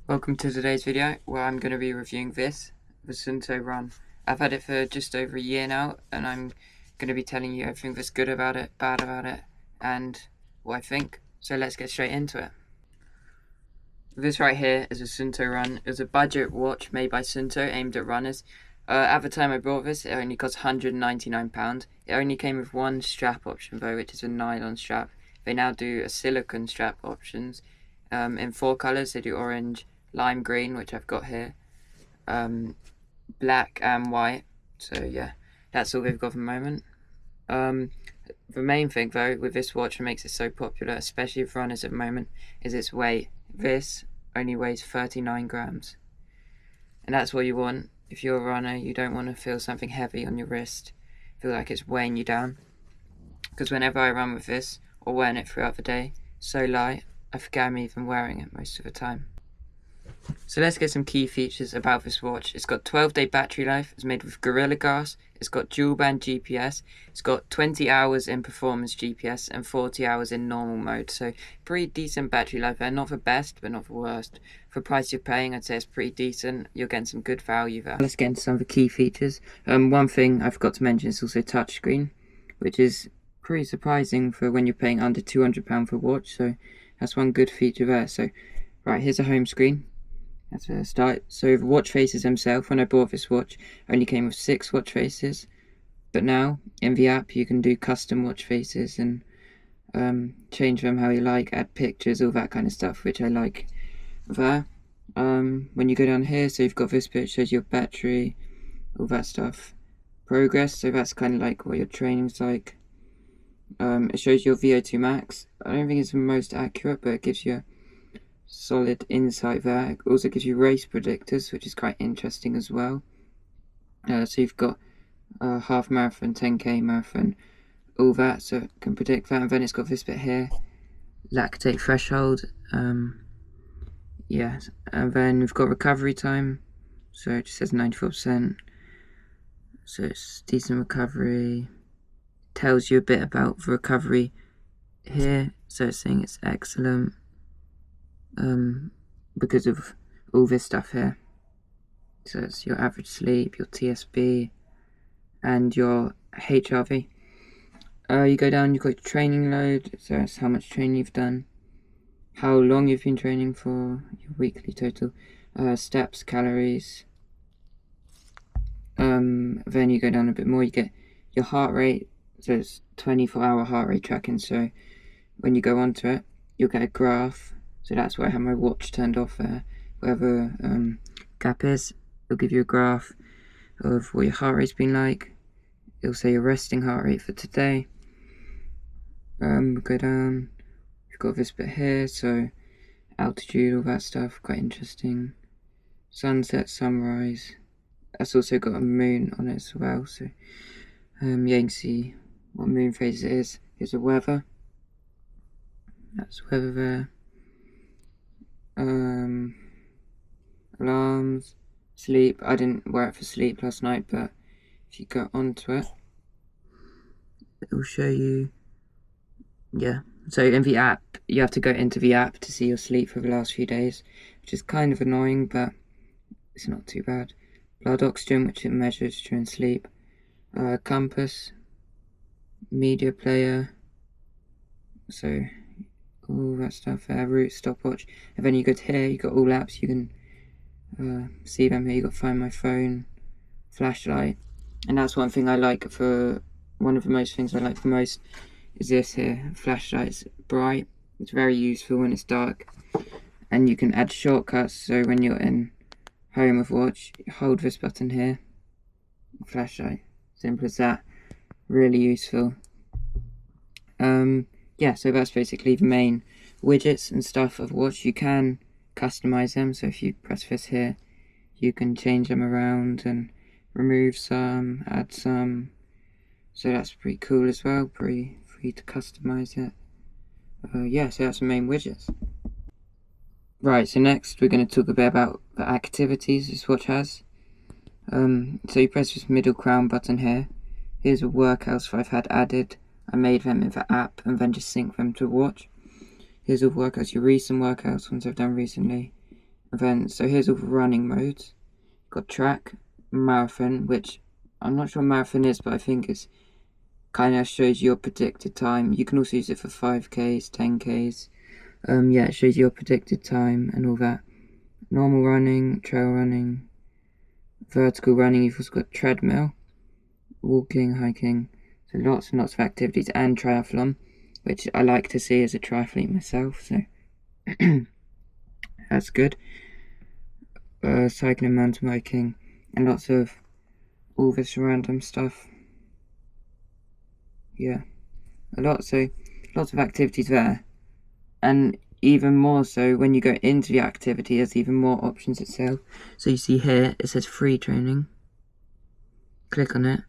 Welcome to today's video where I'm going to be reviewing the Suunto run. I've had it for just over a year now, and I'm going to be telling you everything that's good about it, bad about it, and what I think. So let's get straight into it. This right here is a Suunto run. It's a budget watch made by Suunto aimed at runners. At the time I bought this, it only cost £199. It only came with one strap option though, which is a nylon strap. They now do a silicone strap options in 4 colours. They do orange, lime green, which I've got here, black and white. So yeah, that's all they've got at the moment. The main thing though with this watch that makes it so popular, especially with runners at the moment, is its weight. This only weighs 39 grams, and that's what you want. If you're a runner, you don't want to feel something heavy on your wrist, feel like it's weighing you down. Because whenever I run with this, or wearing it throughout the day, so light, I forget I'm even wearing it most of the time. So let's get some key features about this watch. It's got 12-day battery life, it's made with Gorilla Glass, it's got dual band GPS, it's got 20 hours in performance GPS and 40 hours in normal mode. So pretty decent battery life there, not the best but not the worst. For the price you're paying, I'd say it's pretty decent. You're getting some good value there. Let's get into some of the key features. One thing I forgot to mention is also touchscreen, which is pretty surprising for when you're paying under £200 for a watch. So that's one good feature there. So right, here's a home screen. That's where I start. So the watch faces themselves, when I bought this watch, only came with 6 watch faces. But now, in the app, you can do custom watch faces and change them how you like, add pictures, all that kind of stuff, which I like there. When you go down here, so you've got this bit, shows your battery, all that stuff. Progress, so that's kind of like what your training's like. It shows your VO2 max. I don't think it's the most accurate, but it gives you solid insight there. It also gives you race predictors, which is quite interesting as well. So you've got half marathon, 10k marathon, all that, so it can predict that. And then it's got this bit here, lactate threshold. Yeah, and then we've got recovery time, so it just says 94%, so it's decent recovery. Tells you a bit about the recovery here, so it's saying it's excellent because of all this stuff here. So it's your average sleep, your TSB, and your HRV. You go down, you've got your training load, so that's how much training you've done, how long you've been training for, your weekly total, steps, calories. Then you go down a bit more, you get your heart rate, so it's 24-hour heart rate tracking, so when you go onto it, you'll get a graph. So that's why I have my watch turned off there. Wherever gap is, it'll give you a graph of what your heart rate's been like. It'll say your resting heart rate for today. Go down, we've got this bit here, so altitude, all that stuff, quite interesting. Sunset, sunrise. That's also got a moon on it as well, so yeah, you can see what moon phase it is. Here's the weather. That's weather there. Alarms, sleep. I didn't wear it for sleep last night, but if you go onto it, it will show you. Yeah, so in the app, you have to go into the app to see your sleep for the last few days, which is kind of annoying, but it's not too bad. Blood oxygen, which it measures during sleep. Compass, media player, so all that stuff there, route, stopwatch. And then you go to here, you got all apps, you can see them here. You got Find My Phone, flashlight, and that's one thing I like. For one of the most things I like the most is this here, flashlight. It's bright, it's very useful when it's dark, and you can add shortcuts. So when you're in home of watch, you hold this button here, flashlight, simple as that, really useful. Yeah, so that's basically the main widgets and stuff of watch. You can customize them, so if you press this here, you can change them around and remove some, add some, so that's pretty cool as well, pretty free to customize it. Yeah, so that's the main widgets. Right, so next we're going to talk a bit about the activities this watch has. So you press this middle crown button here. Here's the workouts that I've had added. I made them in the app and then just sync them to watch. Here's all the workouts, your recent workouts, ones I've done recently. events. So here's all the running modes. Got track, marathon, which I'm not sure what marathon is, but I think it's kind of shows your predicted time. You can also use it for 5Ks, 10Ks. Yeah, it shows your predicted time and all that. Normal running, trail running, vertical running. You've also got treadmill, walking, hiking. So lots and lots of activities, and triathlon, which I like to see as a triathlete myself. So that's good. Cycling, mountain biking, and lots of all this random stuff. Yeah, lots of activities there, and even more so when you go into the activity, there's even more options itself. So you see here it says free training. Click on it,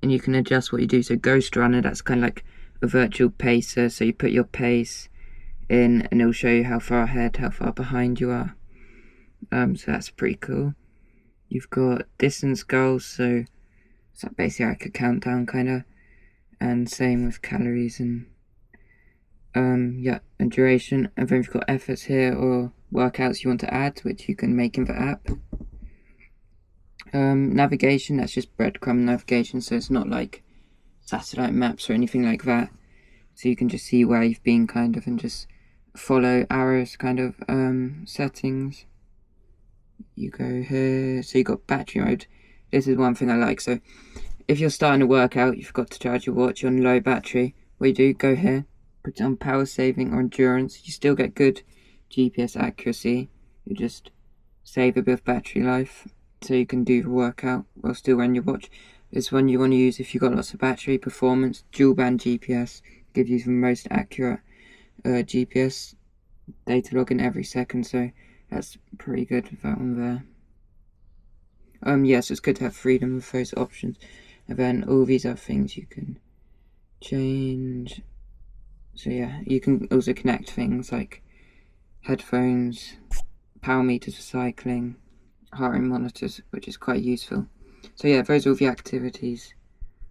and you can adjust what you do. So Ghost Runner, that's kind of like a virtual pacer. So you put your pace in, and it'll show you how far ahead, how far behind you are. So that's pretty cool. You've got distance goals, so it's like basically like a countdown kind of, and same with calories and and duration. And then you've got efforts here, or workouts you want to add, which you can make in the app. Navigation, that's just breadcrumb navigation, so it's not like satellite maps or anything like that. So you can just see where you've been kind of, and just follow arrows kind of settings. You go here, so you got battery mode. This is one thing I like. So if you're starting a workout, you forgot to charge your watch, you're on low battery, what you do, go here, put it on power saving or endurance. You still get good GPS accuracy, you just save a bit of battery life, so you can do the workout while still wearing your watch. This one you want to use if you've got lots of battery. Performance, dual band GPS, gives you the most accurate GPS data log in every second, so that's pretty good with that one there. Yes, it's good to have freedom with those options. And then all these are things you can change. So yeah, you can also connect things like headphones, power meters for cycling, heart rate monitors, which is quite useful. So yeah, those are all the activities.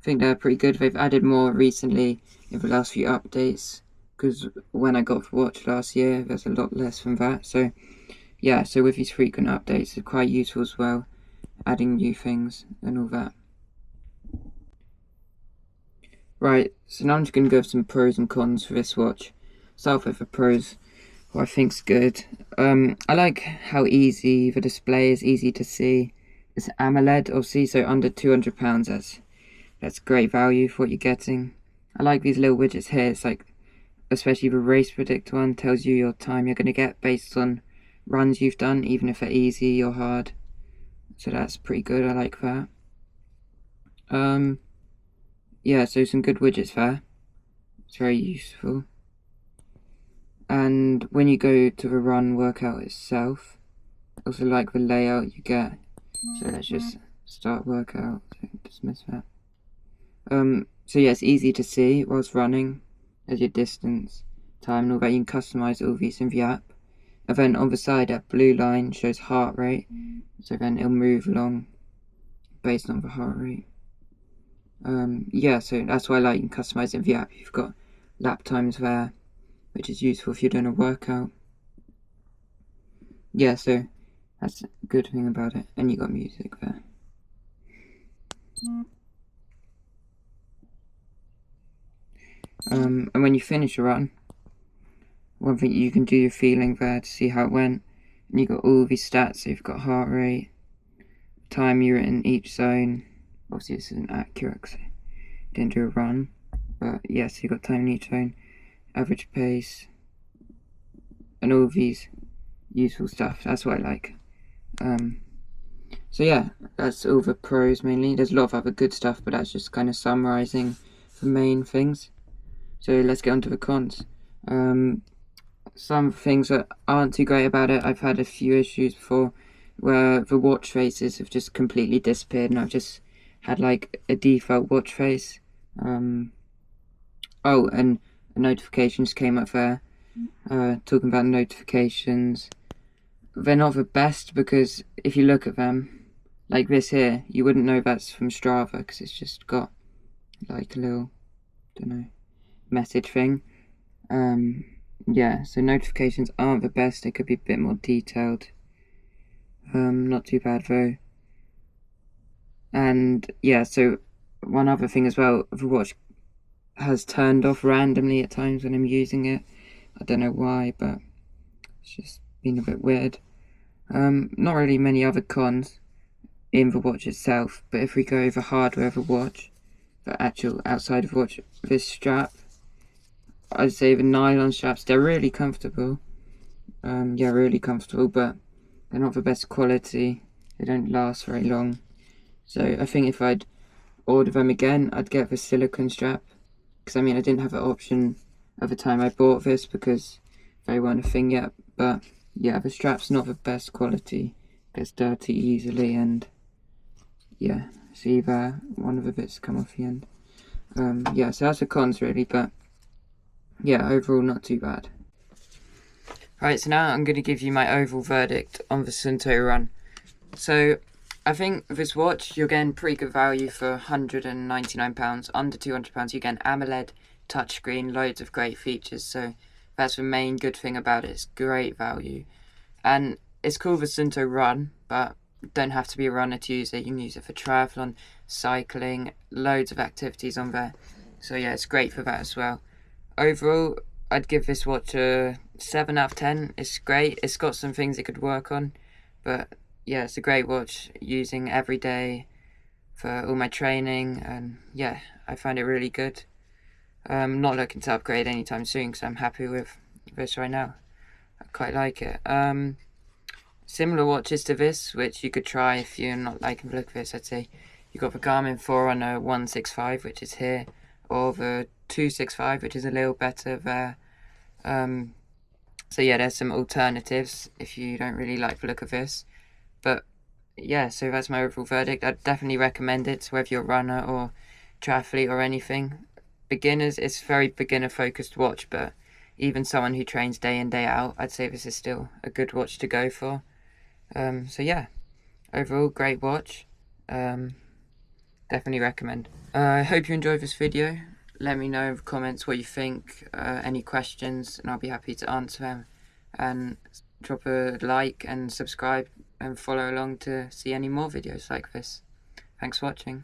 I think they're pretty good. They've added more recently in the last few updates, because when I got the watch last year, there's a lot less than that. So yeah, so with these frequent updates, they're quite useful as well, adding new things and all that. Right, so now I'm just going to go over some pros and cons for this watch. Start with the pros, what I think's good. I like how easy the display is, easy to see. It's AMOLED, obviously, so under £200. That's great value for what you're getting. I like these little widgets here. It's like, especially the race predict one, tells you your time you're going to get based on runs you've done, even if they're easy or hard. So that's pretty good. I like that. Yeah, so some good widgets there. It's very useful. And when you go to the run workout itself, I also like the layout you get. So let's just start workout. So dismiss that. So yeah, it's easy to see whilst running. There's your distance, time, and all that. You can customize all these in the app. And then on the side, that blue line shows heart rate. So then it'll move along based on the heart rate. Yeah, so that's why I like, you can customize it in the app. You've got lap times there, which is useful if you're doing a workout. Yeah, so that's a good thing about it. And you got music there. And when you finish a run, one thing you can do your feeling there to see how it went. And you got all these stats. So you've got heart rate, time you're in each zone. Obviously this isn't accurate because I didn't do a run, but yes, you got time in each zone, average pace, and all of these useful stuff. That's what I like. So yeah, that's all the pros mainly. There's a lot of other good stuff, but that's just kind of summarizing the main things. So let's get on to the cons. Some things that aren't too great about it. I've had a few issues before where the watch faces have just completely disappeared, and I've just had like a default watch face. Oh, and notifications came up there. Talking about notifications, they're not the best, because if you look at them, like this here, you wouldn't know that's from Strava because it's just got like a little, don't know, message thing. Yeah, so notifications aren't the best. They could be a bit more detailed. Not too bad though. And yeah, so one other thing as well, the watch has turned off randomly at times when I'm using it. I don't know why, but it's just been a bit weird. Not really many other cons in the watch itself, but if we go over hardware of the watch, the actual outside of the watch, this strap, I'd say the nylon straps, they're really comfortable. Yeah, really comfortable, but they're not the best quality. They don't last very long. So I think if I'd order them again, I'd get the silicone strap. Because I mean, I didn't have an option at the time I bought this because they weren't a thing yet. But yeah, the strap's not the best quality. Gets dirty easily, and yeah, see there, one of the bits come off the end. Yeah, so that's the cons really, but yeah, overall not too bad. Right, so now I'm going to give you my overall verdict on the Suunto run. So I think this watch, you're getting pretty good value for £199, under £200. You get an AMOLED touchscreen, loads of great features. So that's the main good thing about it. It's great value. And it's called the Suunto Run, but you don't have to be a runner to use it. You can use it for triathlon, cycling, loads of activities on there. So yeah, it's great for that as well. Overall, I'd give this watch a 7 out of 10. It's great. It's got some things it could work on, but yeah, it's a great watch using every day for all my training, and yeah, I find it really good. I'm not looking to upgrade anytime soon because I'm happy with this right now. I quite like it. Similar watches to this, which you could try if you're not liking the look of this, I'd say you got the Garmin Forerunner 165, which is here, or the 265, which is a little better there. So yeah, there's some alternatives if you don't really like the look of this. But yeah, so that's my overall verdict. I'd definitely recommend it to whether you're a runner or triathlete or anything. Beginners, it's a very beginner focused watch, but even someone who trains day in, day out, I'd say this is still a good watch to go for. So yeah, overall great watch. Definitely recommend. I hope you enjoyed this video. Let me know in the comments what you think, any questions, and I'll be happy to answer them. And drop a like and subscribe and follow along to see any more videos like this. Thanks for watching.